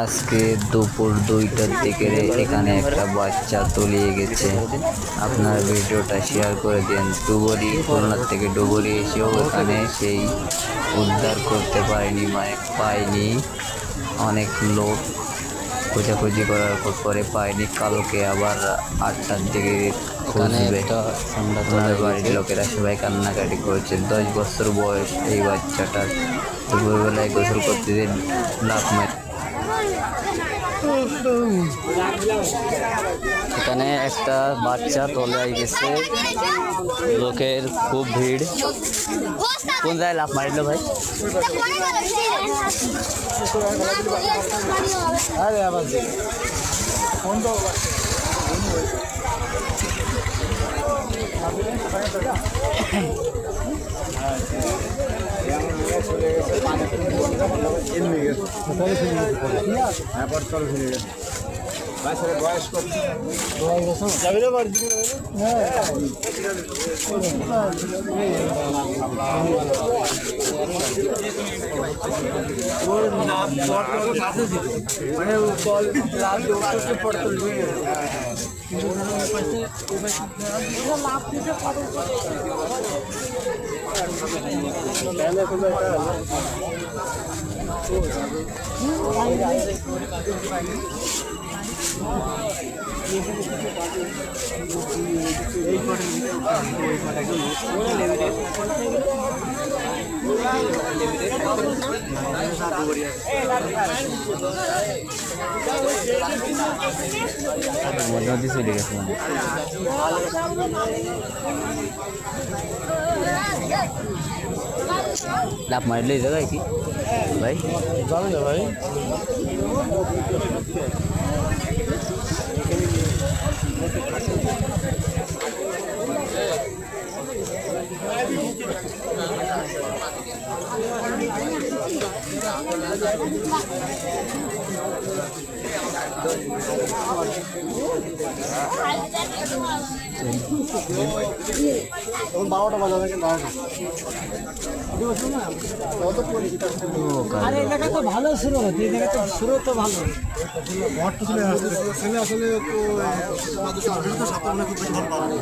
আজকে দুপুর 2টার দিকে এখানে একটা বাচ্চা তলিয়ে গেছে। আপনার ভিডিওটা শেয়ার করে দিন। ডুবুরি, খুলনা থেকে ডুবুরি এসেও এখানে সেই উদ্ধার করতে পারেনি, মানে পায়নি। অনেক লোক খোঁজাখুঁজি করার পরে পায়নি। কালকে আবার 8টার দিকে খুঁজবে। ওনার বাড়ির লোকেরা সবাই কান্নাকাটি করছে। 10 বছর বয়স এই বাচ্চাটার। দুপুরবেলায় গোসল করতে দিন লাফ মারে। এখানে একটা বাচ্চা তলায় গেছে, লোকের খুব ভিড়। কোন জায়গায় লাফ মারিল ভাই? বয়স মানে নদী চলে গেছে মানে। লাফ মারলে এই জায়গায় কি ভাই? যাবে না ভাই। তখন 12টা বাজাবে কিন্তু আরে এলাকা তো ভালো শুরু হচ্ছে, এলাকা তো শুরু তো ভালো। ছেলে আসলে তো সাঁতার খুব বেশি ভালো